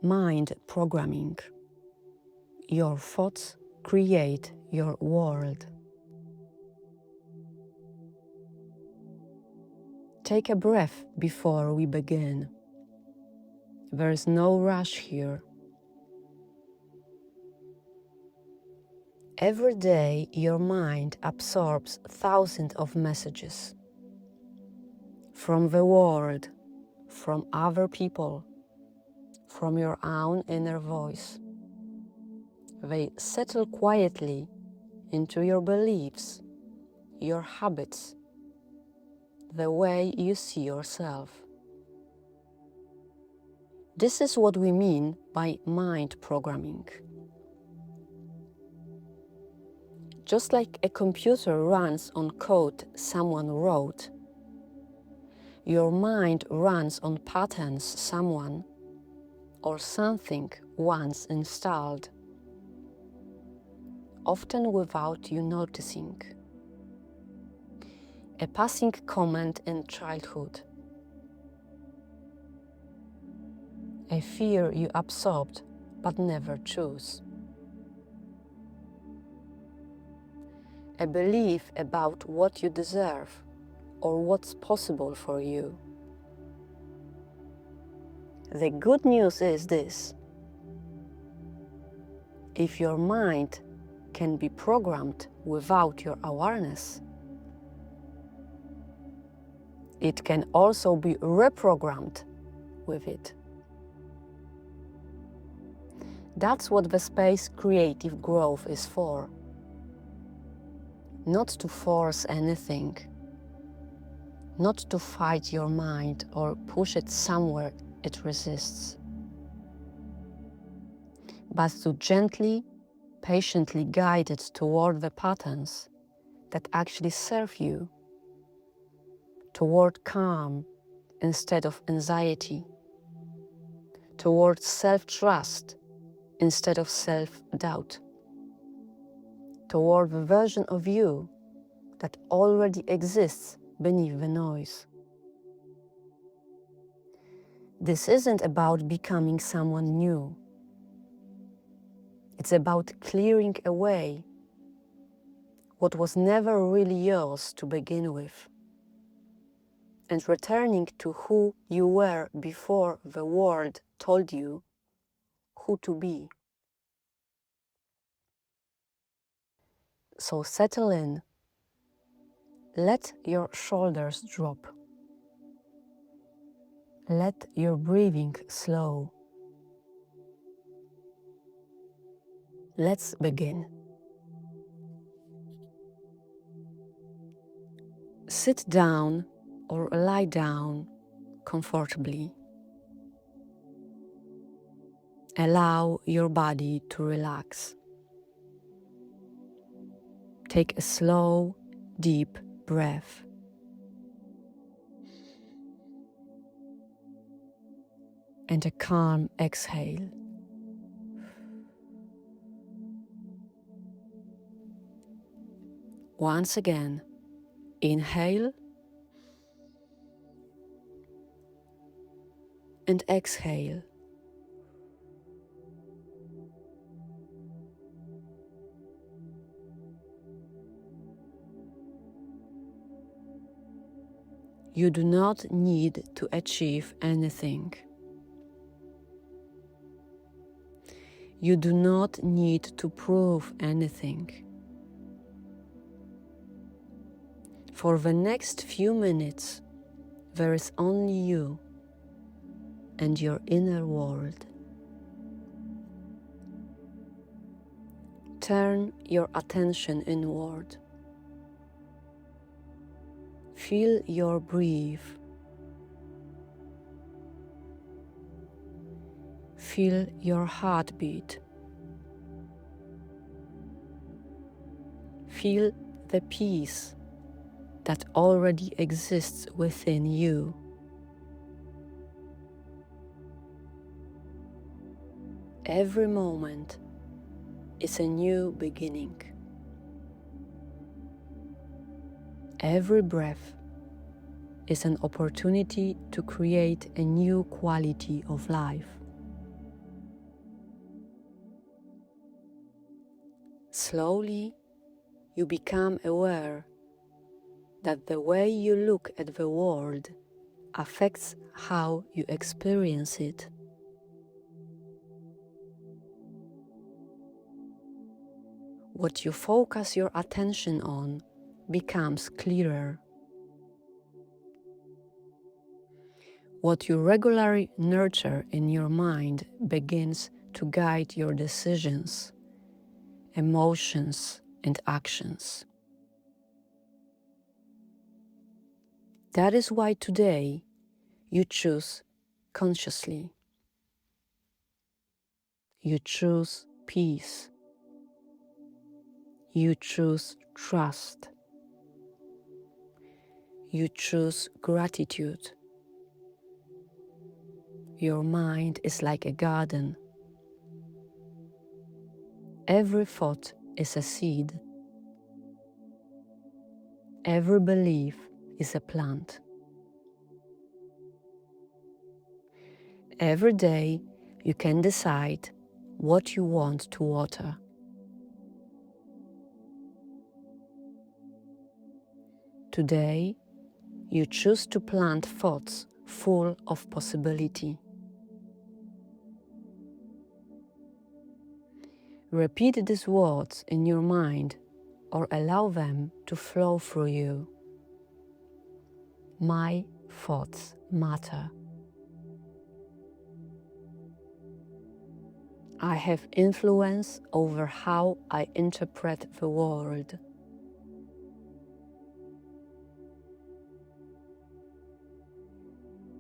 Mind programming. Your thoughts create your world. Take a breath before we begin. There is no rush here. Every day, your mind absorbs thousands of messages from the world, from other people, from your own inner voice. They settle quietly into your beliefs, your habits, the way you see yourself. This is what we mean by mind programming. Just like a computer runs on code someone wrote, your mind runs on patterns someone or something once installed, often without you noticing. A passing comment in childhood, a fear you absorbed but never chose, a belief about what you deserve or what's possible for you. The good news is this: if your mind can be programmed without your awareness, it can also be reprogrammed with it. That's what the space creative growth is for. Not to force anything, not to fight your mind or push it somewhere it resists, but to gently, patiently guide it toward the patterns that actually serve you, toward calm instead of anxiety, toward self-trust instead of self-doubt, toward the version of you that already exists beneath the noise. This isn't about becoming someone new. It's about clearing away what was never really yours to begin with, and returning to who you were before the world told you who to be. So settle in. Let your shoulders drop. Let your breathing slow. Let's begin. Sit down or lie down comfortably. Allow your body to relax. Take a slow, deep breath. And a calm exhale. Once again, inhale and exhale. You do not need to achieve anything. You do not need to prove anything. For the next few minutes, there is only you and your inner world. Turn your attention inward. Feel your breath. Feel your heartbeat. Feel the peace that already exists within you. Every moment is a new beginning. Every breath is an opportunity to create a new quality of life. Slowly, you become aware that the way you look at the world affects how you experience it. What you focus your attention on becomes clearer. What you regularly nurture in your mind begins to guide your decisions, emotions, and actions. That is why today you choose consciously. You choose peace. You choose trust. You choose gratitude. Your mind is like a garden. Every thought is a seed. Every belief is a plant. Every day you can decide what you want to water. Today, you choose to plant thoughts full of possibility. Repeat these words in your mind or allow them to flow through you. My thoughts matter. I have influence over how I interpret the world.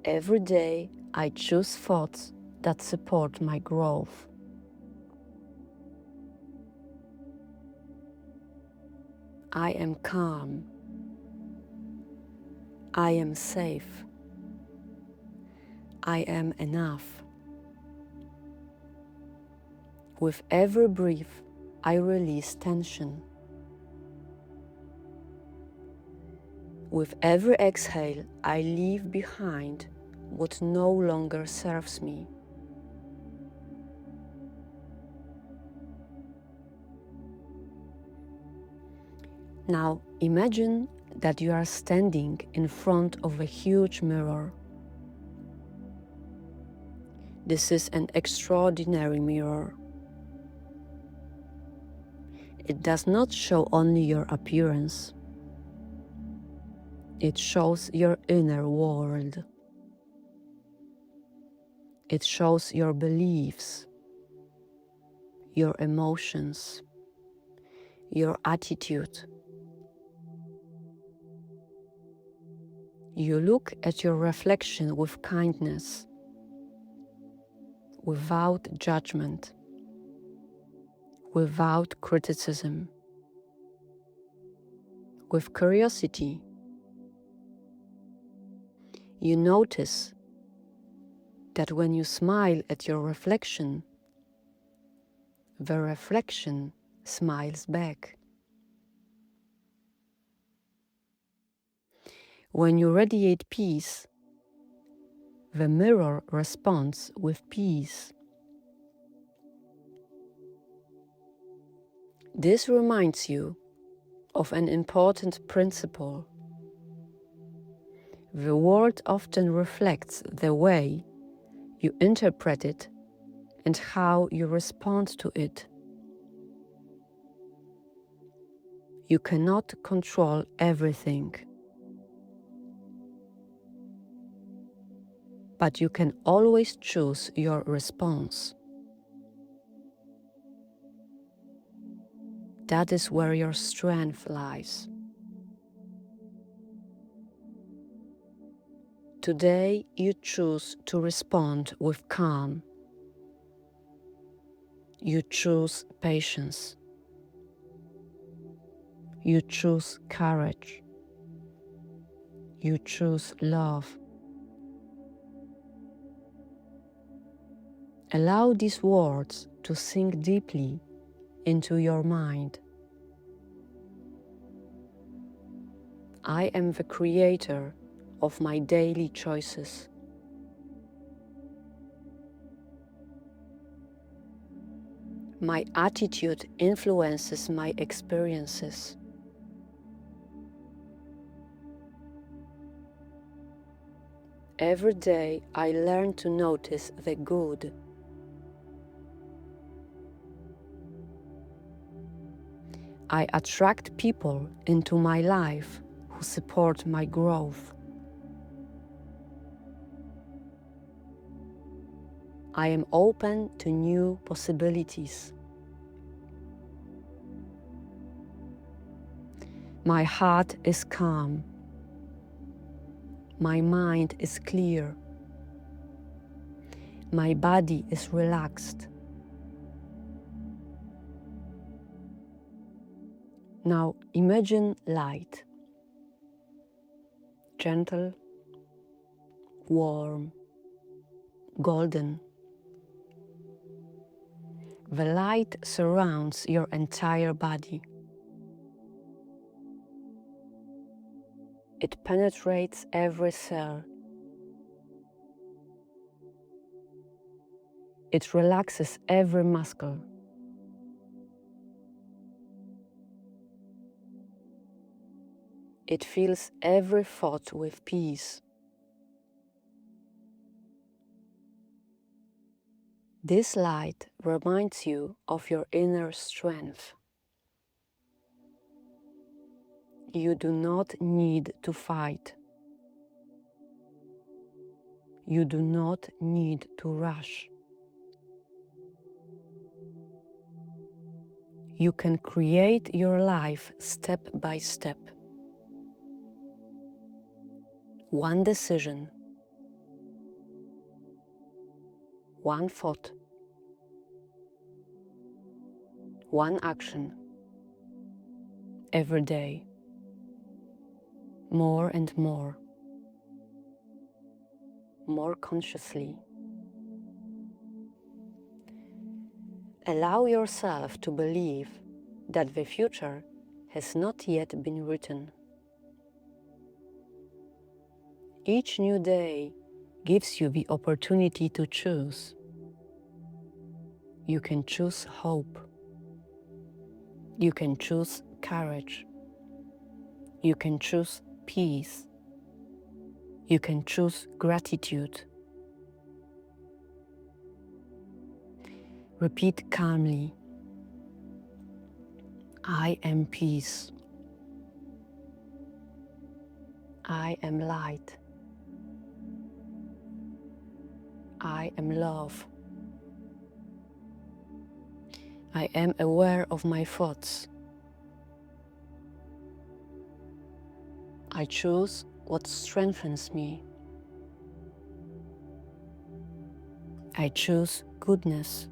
Every day I choose thoughts that support my growth. I am calm. I am safe. I am enough. With every breath, I release tension. With every exhale, I leave behind what no longer serves me. Now imagine that you are standing in front of a huge mirror. This is an extraordinary mirror. It does not show only your appearance. It shows your inner world. It shows your beliefs, your emotions, your attitude. You look at your reflection with kindness, without judgment, without criticism, with curiosity. You notice that when you smile at your reflection, the reflection smiles back. When you radiate peace, the mirror responds with peace. This reminds you of an important principle. The world often reflects the way you interpret it and how you respond to it. You cannot control everything, but you can always choose your response. That is where your strength lies. Today, you choose to respond with calm. You choose patience. You choose courage. You choose love. Allow these words to sink deeply into your mind. I am the creator of my daily choices. My attitude influences my experiences. Every day I learn to notice the good. I attract people into my life who support my growth. I am open to new possibilities. My heart is calm. My mind is clear. My body is relaxed. Now imagine light. Gentle, warm, golden. The light surrounds your entire body. It penetrates every cell. It relaxes every muscle. It fills every thought with peace. This light reminds you of your inner strength. You do not need to fight. You do not need to rush. You can create your life step by step. One decision, one thought, one action, every day, more and more consciously. Allow yourself to believe that the future has not yet been written. Each new day gives you the opportunity to choose. You can choose hope. You can choose courage. You can choose peace. You can choose gratitude. Repeat calmly, I am peace. I am light. I am love. I am aware of my thoughts. I choose what strengthens me. I choose goodness.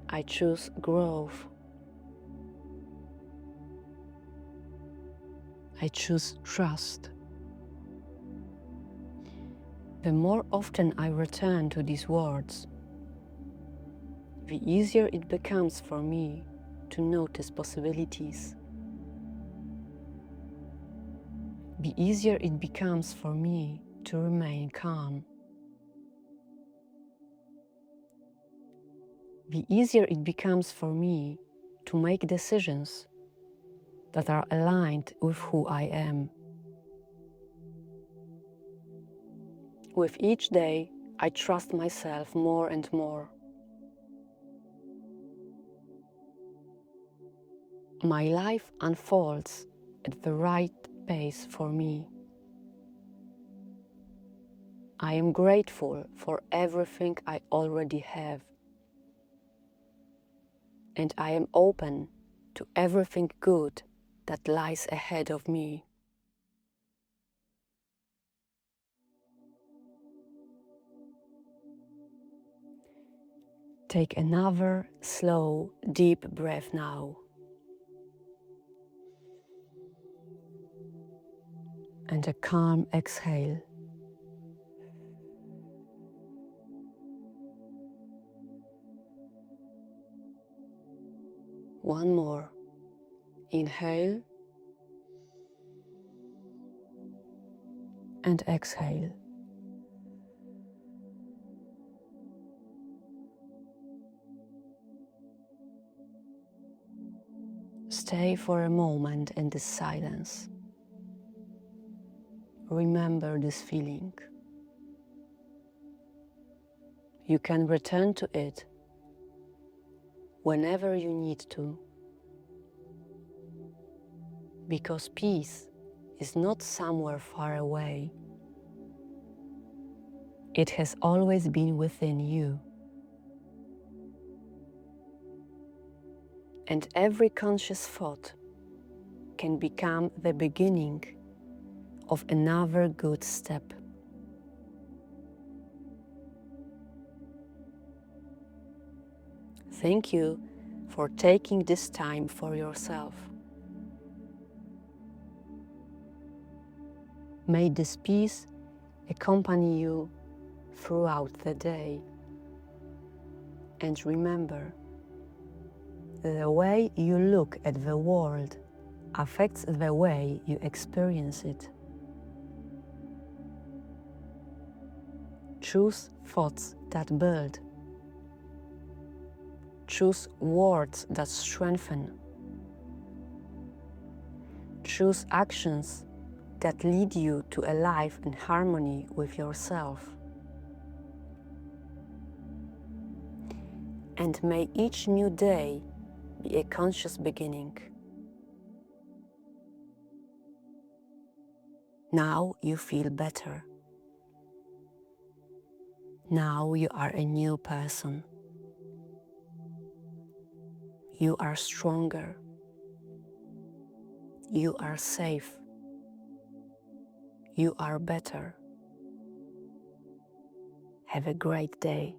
I choose growth. I choose trust. The more often I return to these words, the easier it becomes for me to notice possibilities. The easier it becomes for me to remain calm. The easier it becomes for me to make decisions that are aligned with who I am. With each day, I trust myself more and more. My life unfolds at the right pace for me. I am grateful for everything I already have, and I am open to everything good that lies ahead of me. Take another slow, deep breath now. And a calm exhale. One more. Inhale and exhale. Stay for a moment in this silence. Remember this feeling. You can return to it whenever you need to, because peace is not somewhere far away. It has always been within you. And every conscious thought can become the beginning of another good step. Thank you for taking this time for yourself. May this peace accompany you throughout the day. And remember, the way you look at the world affects the way you experience it. Choose thoughts that build. Choose words that strengthen. Choose actions that lead you to a life in harmony with yourself. And may each new day be a conscious beginning. Now you feel better. Now you are a new person. You are stronger. You are safe. You are better. Have a great day.